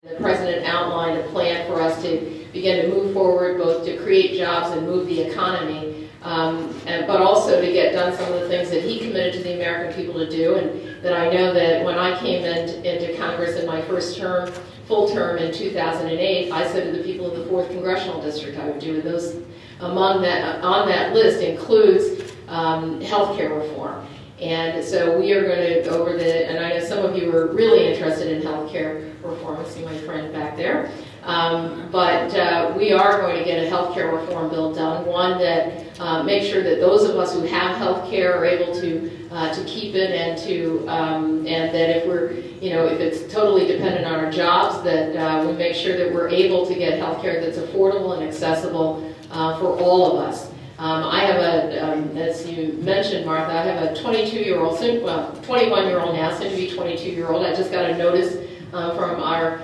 The President outlined a plan for us to begin to move forward, both to create jobs and move the economy, but also to get done some of the things that he committed to the American people to do, and that I know that when I came into Congress in my first term, full term in 2008, I said to the people of the 4th Congressional District I would do, and those on that list includes health care reform. And so we are going to go over and I know some of you are really interested in health care reform. I see my friend back there. But we are going to get a health care reform bill done, one that makes sure that those of us who have health care are able to keep it, and that if we're, if it's totally dependent on our jobs, that we make sure that we're able to get health care that's affordable and accessible for all of us. I have as you mentioned, Martha, I have a 22-year-old, 21-year-old now, soon to be 22-year-old. I just got a notice from our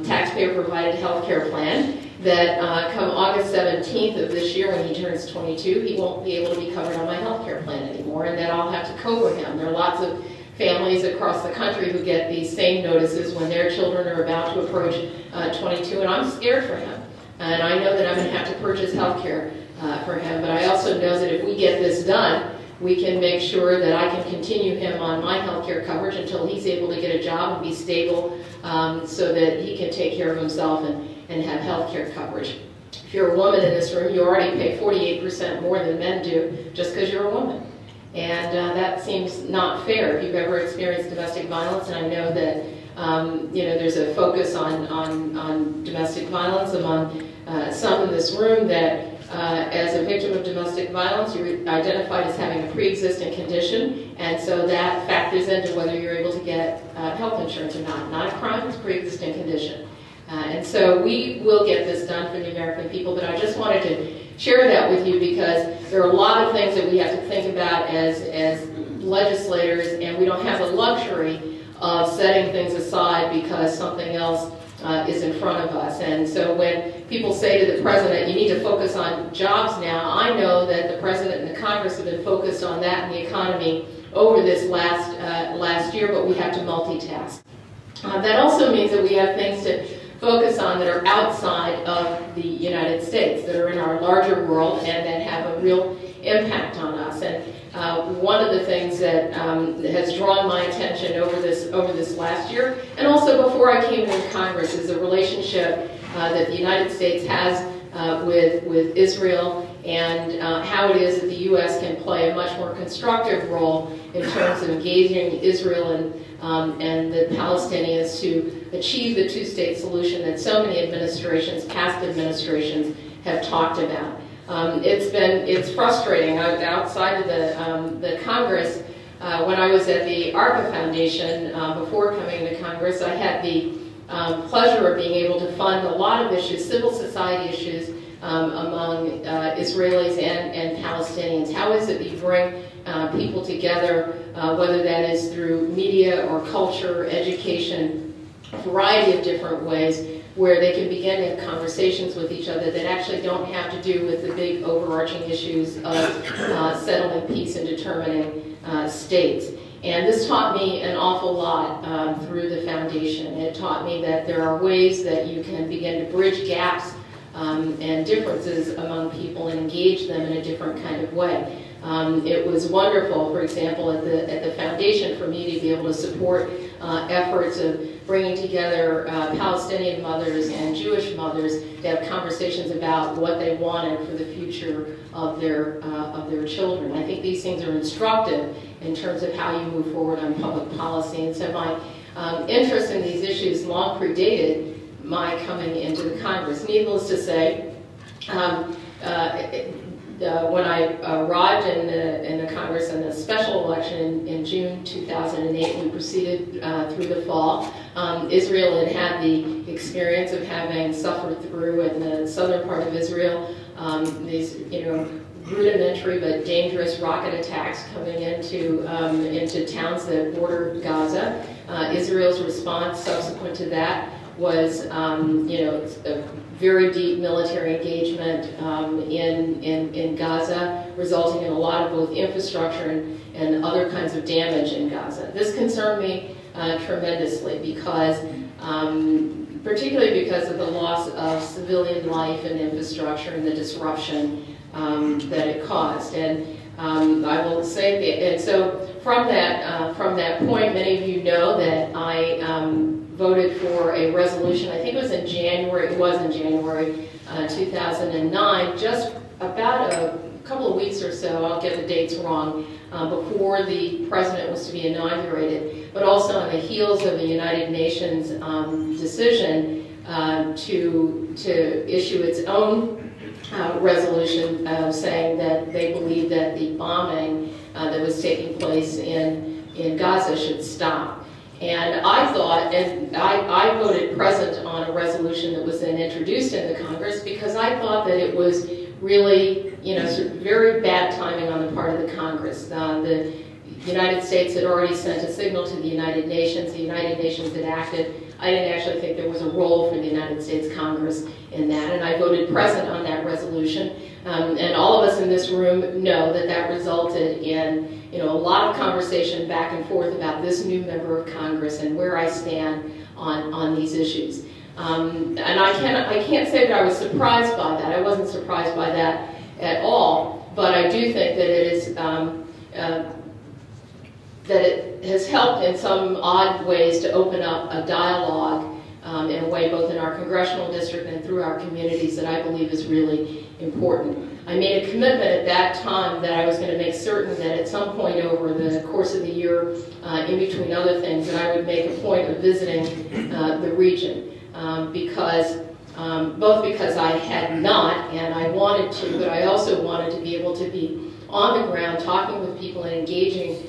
taxpayer-provided health care plan that come August 17th of this year, when he turns 22, he won't be able to be covered on my health care plan anymore, and that I'll have to cover him. There are lots of families across the country who get these same notices when their children are about to approach 22, and I'm scared for him. And I know that I'm going to have to purchase health care for him, but I also know that if we get this done, we can make sure that I can continue him on my health care coverage until he's able to get a job and be stable, so that he can take care of himself and have health care coverage. If you're a woman in this room, you already pay 48% more than men do just because you're a woman. And that seems not fair. If you've ever experienced domestic violence, and I know that there's a focus on domestic violence among some in this room, that as a victim of domestic violence, you're identified as having a pre-existing condition, and so that factors into whether you're able to get health insurance or not. Not a crime, it's a pre-existing condition. And so we will get this done for the American people, but I just wanted to share that with you because there are a lot of things that we have to think about as legislators, and we don't have the luxury of setting things aside because something else is in front of us. And so when people say to the President, you need to focus on jobs now, I know that the President and the Congress have been focused on that and the economy over this last year, but we have to multitask. That also means that we have things to focus on that are outside of the United States, that are in our larger world and that have a real impact on us. And one of the things that has drawn my attention over this last year, and also before I came into Congress, is the relationship that the United States has with Israel, and how it is that the U.S. can play a much more constructive role in terms of engaging Israel and the Palestinians to achieve the two-state solution that so many administrations, past administrations, have talked about. It's frustrating. Outside of the Congress, when I was at the ARPA Foundation before coming to Congress, I had the pleasure of being able to fund a lot of issues, civil society issues, among Israelis and Palestinians. How is it that you bring people together, whether that is through media or culture, education, a variety of different ways, where they can begin to have conversations with each other that actually don't have to do with the big overarching issues of settling peace and determining states. And this taught me an awful lot through the foundation. It taught me that there are ways that you can begin to bridge gaps and differences among people and engage them in a different kind of way. It was wonderful, for example, at the foundation for me to be able to support efforts of bringing together Palestinian mothers and Jewish mothers to have conversations about what they wanted for the future of their children. I think these things are instructive in terms of how you move forward on public policy. And so my interest in these issues long predated my coming into the Congress. Needless to say, when I arrived in the Congress in the special election in June 2008, we proceeded through the fall. Israel had the experience of having suffered through, in the southern part of Israel, these rudimentary but dangerous rocket attacks coming into towns that border Gaza. Israel's response subsequent to that was a very deep military engagement in Gaza, resulting in a lot of both infrastructure and other kinds of damage in Gaza. This concerned me tremendously because particularly because of the loss of civilian life and infrastructure and the disruption that it caused. And I will say, and so from that point, many of you know that I voted for a resolution. I think it was in January. It was in January 2009, just about a couple of weeks or so. I'll get the dates wrong. Before the president was to be inaugurated, but also on the heels of the United Nations decision to issue its own resolution saying that they believe that the bombing that was taking place in Gaza should stop. And I thought, and I voted present on a resolution that was then introduced in the Congress because I thought that it was really, sort of very bad timing on the part of the Congress. The United States had already sent a signal to the United Nations. The United Nations had acted. I didn't actually think there was a role for the United States Congress in that, and I voted present on that resolution. And all of us in this room know that that resulted in a lot of conversation back and forth about this new member of Congress and where I stand on these issues. And I can't say that I was surprised by that. I wasn't surprised by that at all. But I do think that it is that it has helped in some odd ways to open up a dialogue in a way both in our congressional district and through our communities that I believe is really important. I made a commitment at that time that I was going to make certain that at some point over the course of the year, in between other things, that I would make a point of visiting the region. Both because I had not and I wanted to, but I also wanted to be able to be on the ground talking with people and engaging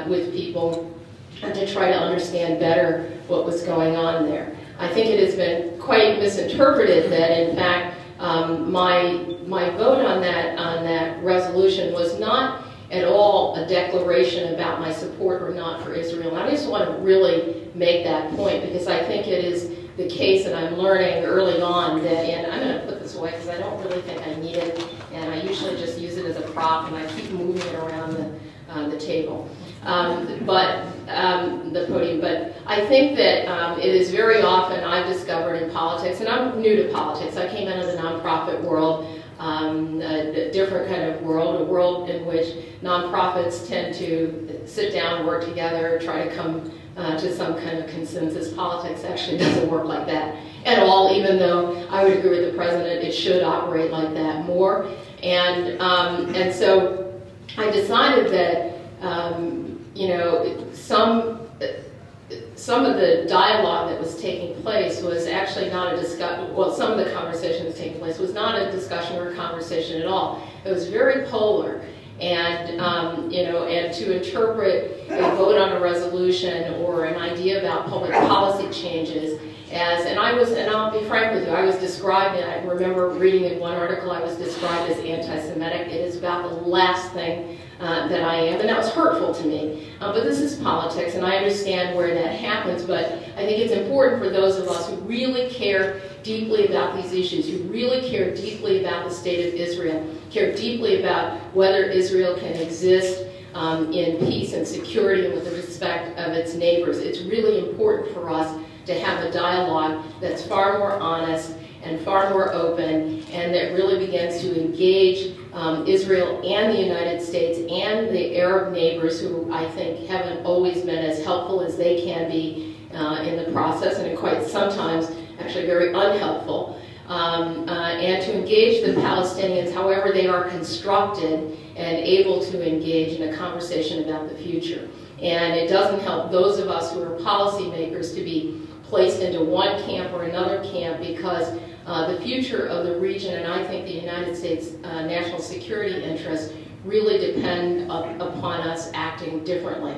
with people and to try to understand better what was going on there. I think it has been quite misinterpreted that in fact my vote on that resolution was not at all a declaration about my support or not for Israel. And I just want to really make that point because I think it is the case, and I'm learning early on that, and I'm going to put this away because I don't really think I need it, and I usually just use it as a prop, and I keep moving it around the table, the podium. But I think that it is very often I've discovered in politics, and I'm new to politics. I came out of the nonprofit world, a different kind of world, a world in which nonprofits tend to sit down, work together, try to come to some kind of consensus. Politics actually doesn't work like that at all, even though I would agree with the president, it should operate like that more. And so I decided that, some of the dialogue that was taking place was actually not a discussion, well, some of the conversation that was taking place was not a discussion or a conversation at all. It was very polar. And, and to interpret a vote on a resolution or an idea about public policy changes as, and I'll be frank with you, I was described, and I remember reading in one article, I was described as anti-Semitic. It is about the last thing that I am, and that was hurtful to me. But this is politics, and I understand where that happens, but I think it's important for those of us who really care deeply about these issues, who really care deeply about the state of Israel, care deeply about whether Israel can exist in peace and security and with the respect of its neighbors. It's really important for us to have a dialogue that's far more honest and far more open, and that really begins to engage Israel and the United States and the Arab neighbors, who I think haven't always been as helpful as they can be in the process, and quite sometimes actually very unhelpful, and to engage the Palestinians however they are constructed and able to engage in a conversation about the future. And it doesn't help those of us who are policymakers to be placed into one camp or another camp, because the future of the region, and I think the United States national security interests, really depend upon us acting differently.